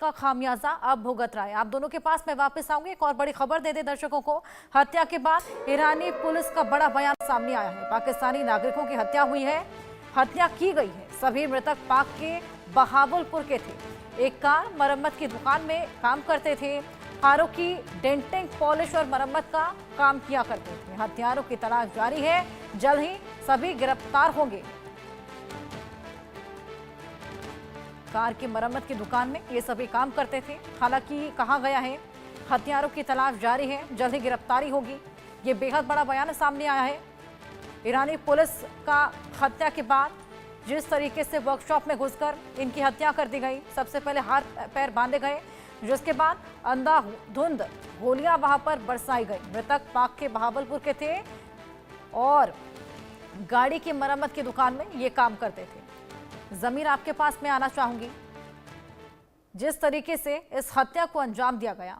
का खामियाजा अब भुगत रहा है। आप दोनों के पास मैं वापस आऊंगी। एक और बड़ी खबर दे दे दर्शकों को। हत्या के बाद ईरानी पुलिस का बड़ा बयान सामने आया है। पाकिस्तानी नागरिकों की हत्या हुई है, हत्या की गई है। सभी मृतक पाक के बहावलपुर के थे। एक कार मरम्मत की दुकान में काम करते थे। कारों की डेंटिंग, पॉलिश और मरम्मत का काम किया करते थे। हत्यारों की तलाश जारी है, जल्द ही सभी गिरफ्तार होंगे। कार की मरम्मत की दुकान में ये सभी काम करते थे। हालांकि कहा गया है हत्यारों की तलाश जारी है, जल्द ही गिरफ्तारी होगी। ये बेहद बड़ा बयान सामने आया है। ईरानी पुलिस का हत्या के बाद जिस तरीके से वर्कशॉप में घुसकर इनकी हत्या कर दी गई, सबसे पहले हाथ पैर बांधे गए, जिसके बाद अंधाधुंध गोलियां वहां पर बरसाई गई। मृतक पाक के बहावलपुर के थे और गाड़ी की मरम्मत की दुकान में ये काम करते थे। जमीर, आपके पास मैं आना चाहूंगी। जिस तरीके से इस हत्या को अंजाम दिया गया,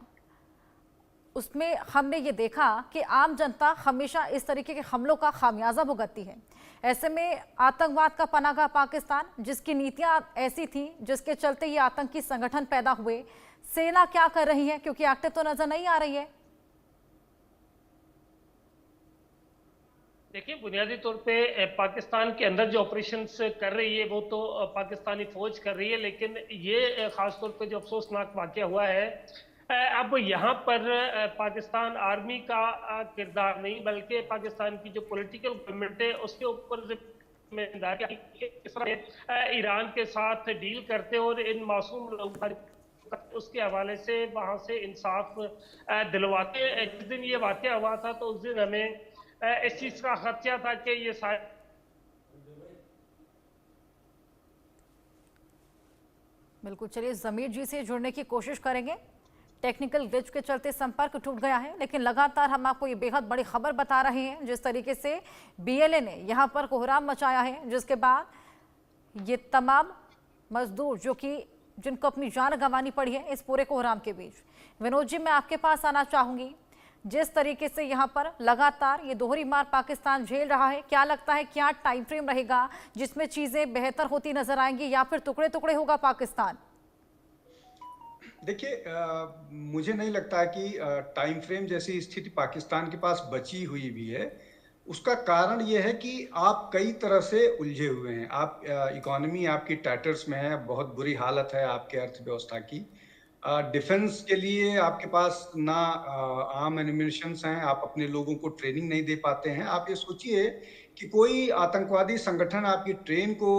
उसमें हमने ये देखा कि आम जनता हमेशा इस तरीके के हमलों का खामियाजा भुगतती है। ऐसे में आतंकवाद का पनागा पाकिस्तान, जिसकी नीतियां ऐसी थी जिसके चलते ये आतंकी संगठन पैदा हुए, सेना क्या कर रही है? क्योंकि एक्टिव तो नजर नहीं आ रही है। देखिए, बुनियादी तौर पे पाकिस्तान के अंदर जो ऑपरेशंस कर रही है वो तो पाकिस्तानी फौज कर रही है, लेकिन ये खास तौर पे जो अफसोसनाक वाकया हुआ है, अब यहाँ पर पाकिस्तान आर्मी का किरदार नहीं, बल्कि पाकिस्तान की जो पॉलिटिकल गवर्नमेंट है उसके ऊपर जिम्मेदारी है कि किस तरह ईरान के साथ डील करते और इन मासूम लोगों का उसके हवाले से वहां से इंसाफ दिलवाते। जिस दिन ये वाकया हुआ था तो उस दिन हमें इस चीज का खदशा था कि ये सारे बिल्कुल, चलिए जमीर जी से जुड़ने की कोशिश करेंगे। टेक्निकल ग्लिच के चलते संपर्क टूट गया है, लेकिन लगातार हम आपको ये बेहद बड़ी खबर बता रहे हैं। जिस तरीके से बीएलए ने यहाँ पर कोहराम मचाया है, जिसके बाद ये तमाम मजदूर जिनको अपनी जान गंवानी पड़ी है इस पूरे कोहराम के बीच। विनोद जी, मैं आपके पास आना चाहूंगी। जिस तरीके से यहाँ पर लगातार ये दोहरी मार पाकिस्तान झेल रहा है, क्या लगता है क्या टाइम फ्रेम रहेगा जिसमें चीजें बेहतर होती नजर आएंगी, या फिर टुकड़े टुकड़े होगा पाकिस्तान? देखिए, मुझे नहीं लगता कि टाइम फ्रेम जैसी स्थिति पाकिस्तान के पास बची हुई भी है। उसका कारण ये है कि आप कई तरह से उलझे हुए हैं। आप इकोनॉमी आपकी टैटर्स में है, बहुत बुरी हालत है आपके अर्थव्यवस्था की। डिफेंस के लिए आपके पास ना आर्म एम्यूनिशंस हैं, आप अपने लोगों को ट्रेनिंग नहीं दे पाते हैं। आप ये सोचिए कि कोई आतंकवादी संगठन आपकी ट्रेन को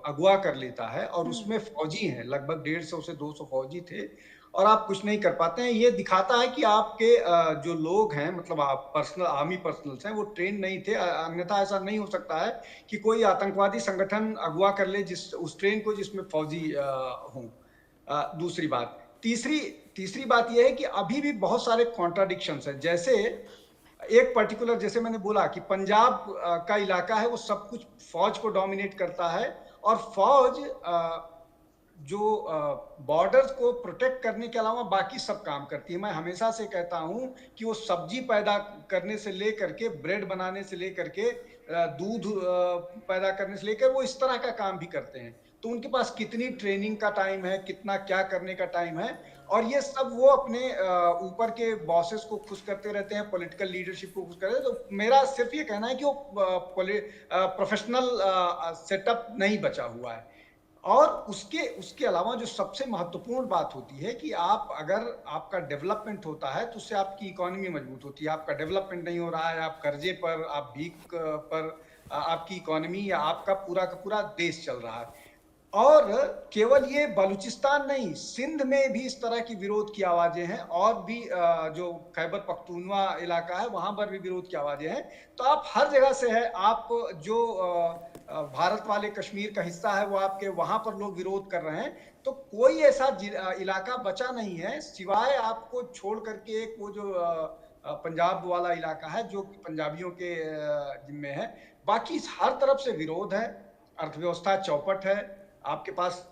अगवा कर लेता है और उसमें फौजी हैं, लगभग 150 से 200 फौजी थे, और आप कुछ नहीं कर पाते हैं। ये दिखाता है कि आपके जो लोग हैं, मतलब आप पर्सनल आर्मी पर्सनल्स हैं, वो ट्रेन नहीं थे। अन्यथा ऐसा नहीं हो सकता है कि कोई आतंकवादी संगठन अगवा कर ले उस ट्रेन को जिसमें फौजी हों। दूसरी बात, तीसरी तीसरी बात यह है कि अभी भी बहुत सारे कॉन्ट्राडिक्शंस हैं। जैसे एक पर्टिकुलर, जैसे मैंने बोला कि पंजाब का इलाका है, वो सब कुछ फौज को डोमिनेट करता है, और फौज जो बॉर्डर्स को प्रोटेक्ट करने के अलावा बाकी सब काम करती है। मैं हमेशा से कहता हूं कि वो सब्जी पैदा करने से लेकर के, ब्रेड बनाने से लेकर के, दूध पैदा करने से लेकर, वो इस तरह का काम भी करते हैं। तो उनके पास कितनी ट्रेनिंग का टाइम है, कितना क्या करने का टाइम है, और ये सब वो अपने ऊपर के बॉसेस को खुश करते रहते हैं, पॉलिटिकल लीडरशिप को खुश करते हैं। तो मेरा सिर्फ ये कहना है कि वो प्रोफेशनल सेटअप नहीं बचा हुआ है। और उसके उसके अलावा जो सबसे महत्वपूर्ण बात होती है कि आप, अगर आपका डेवलपमेंट होता है तो उससे आपकी इकोनॉमी मजबूत होती है। आपका डेवलपमेंट नहीं हो रहा है, आप कर्जे पर, आप भीख पर, आपकी इकोनॉमी या आपका पूरा का पूरा देश चल रहा है। और केवल ये बलूचिस्तान नहीं, सिंध में भी इस तरह की विरोध की आवाजें हैं, और भी जो खैबर पख्तूनवा इलाका है वहां पर भी विरोध की आवाजें हैं। तो आप हर जगह से है, आप जो भारत वाले कश्मीर का हिस्सा है वो आपके वहां पर लोग विरोध कर रहे हैं। तो कोई ऐसा इलाका बचा नहीं है सिवाय आपको छोड़ करके एक वो जो पंजाब वाला इलाका है जो पंजाबियों के जिम्मे है। बाकी हर तरफ से विरोध है, अर्थव्यवस्था चौपट है, आपके पास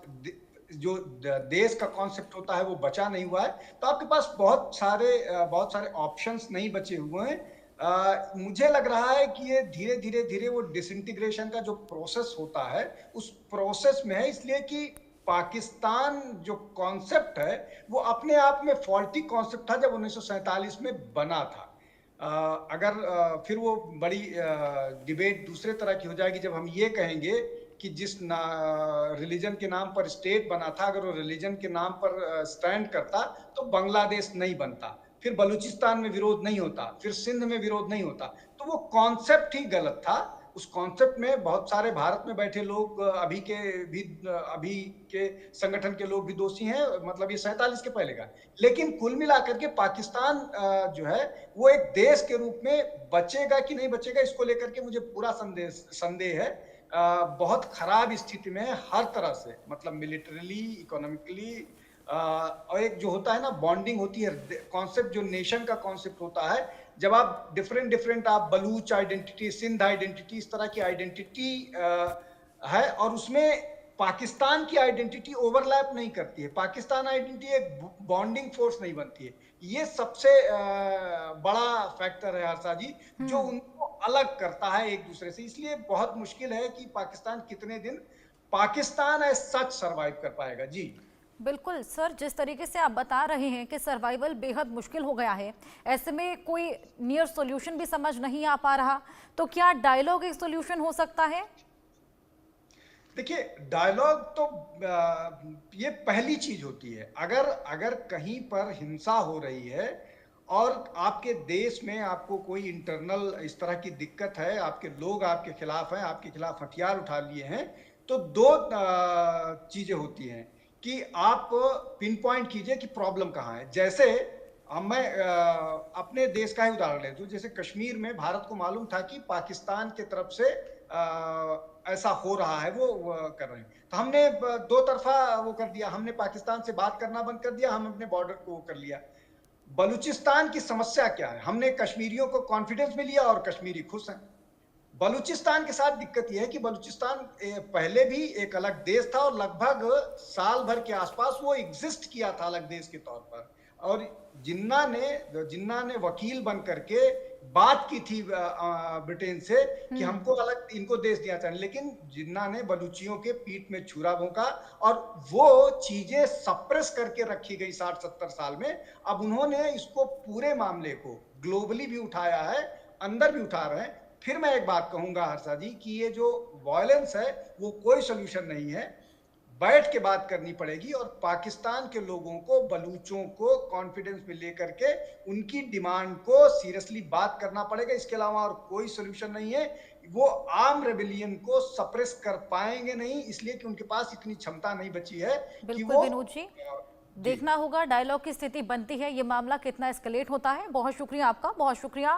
जो देश का कॉन्सेप्ट होता है वो बचा नहीं हुआ है। तो आपके पास बहुत सारे ऑप्शंस नहीं बचे हुए हैं। मुझे लग रहा है कि ये धीरे धीरे वो डिसइंटीग्रेशन का जो प्रोसेस होता है उस प्रोसेस में है, इसलिए कि पाकिस्तान जो कॉन्सेप्ट है वो अपने आप में फॉल्टी कॉन्सेप्ट था जब 1947 में बना था। फिर वो बड़ी डिबेट दूसरे तरह की हो जाएगी जब हम ये कहेंगे कि जिस रिलीजन के नाम पर स्टेट बना था, अगर वो रिलीजन के नाम पर स्टैंड करता तो बांग्लादेश नहीं बनता, फिर बलूचिस्तान में विरोध नहीं होता, फिर सिंध में विरोध नहीं होता। तो वो कॉन्सेप्ट ही गलत था। उस कॉन्सेप्ट में बहुत सारे भारत में बैठे लोग, अभी के संगठन के लोग भी दोषी हैं, मतलब ये 47 के पहले का। लेकिन कुल मिलाकर के पाकिस्तान जो है वो एक देश के रूप में बचेगा कि नहीं बचेगा, इसको लेकर के मुझे पूरा संदेह है। बहुत खराब स्थिति में है हर तरह से, मतलब मिलिटरली, इकोनॉमिकली, और एक जो होता है ना बॉन्डिंग होती है, कॉन्सेप्ट जो नेशन का कॉन्सेप्ट होता है, जब आप डिफरेंट आप बलूच आइडेंटिटी, सिंध आइडेंटिटी, इस तरह की आइडेंटिटी है और उसमें पाकिस्तान की आइडेंटिटी ओवरलैप नहीं करती है, पाकिस्तान आइडेंटिटी एक बॉन्डिंग फोर्स नहीं बनती है। ये सबसे बड़ा फैक्टर है हर्षा जी, जो उनको अलग करता है एक दूसरे से। इसलिए बहुत मुश्किल है कि पाकिस्तान कितने दिन पाकिस्तान एज सच सरवाइव कर पाएगा। जी बिल्कुल सर, जिस तरीके से आप बता रहे हैं कि सर्वाइवल बेहद मुश्किल हो गया है, ऐसे में कोई नियर सॉल्यूशन भी समझ नहीं आ पा रहा, तो क्या डायलॉग एक सॉल्यूशन हो सकता है? देखिए, डायलॉग तो ये पहली चीज होती है। अगर कहीं पर हिंसा हो रही है और आपके देश में आपको कोई इंटरनल इस तरह की दिक्कत है, आपके लोग आपके खिलाफ हैं, आपके खिलाफ हथियार उठा लिए हैं, तो दो चीजें होती हैं कि आप पिन पॉइंट कीजिए कि प्रॉब्लम कहाँ है। जैसे मैं अपने देश का ही उदाहरण लेता हूँ। जैसे कश्मीर में भारत को मालूम था कि पाकिस्तान की तरफ से ऐसा हो रहा है, वो कर रहे हैं, तो हमने दो तरफा वो कर दिया, हमने पाकिस्तान से बात करना बंद कर दिया, हम अपने बॉर्डर को वो कर लिया। बलूचिस्तान की समस्या क्या है? हमने कश्मीरियों को कॉन्फिडेंस में लिया और कश्मीरी खुश हैं। बलूचिस्तान के साथ दिक्कत यह है कि बलूचिस्तान पहले भी एक अलग देश था और लगभग साल भर के आसपास वो एग्जिस्ट किया था अलग देश के तौर पर, और जिन्ना ने वकील बन करके बात की थी ब्रिटेन से कि हमको अलग इनको देश दिया चाहिए, लेकिन जिन्ना ने बलूचियों के पीठ में छुरा भोंका और वो चीजें सप्रेस करके रखी गई 60-70 साल में। अब उन्होंने इसको पूरे मामले को ग्लोबली भी उठाया है, अंदर भी उठा रहे हैं। फिर मैं एक बात कहूंगा हर्षा जी कि ये जो वायलेंस है वो कोई सोल्यूशन नहीं है, बैठ के बात करनी पड़ेगी और पाकिस्तान के लोगों को, बलूचों को कॉन्फिडेंस में लेकर के उनकी डिमांड को सीरियसली बात करना पड़ेगा। इसके अलावा और कोई सोल्यूशन नहीं है। वो आर्म रेबेलियन को सप्रेस कर पाएंगे नहीं, इसलिए कि उनके पास इतनी क्षमता नहीं बची है कि बिल्कुल वो विनोद जी, देखना होगा डायलॉग की स्थिति बनती है, ये मामला कितना एस्केलेट होता है। बहुत शुक्रिया आपका, बहुत शुक्रिया।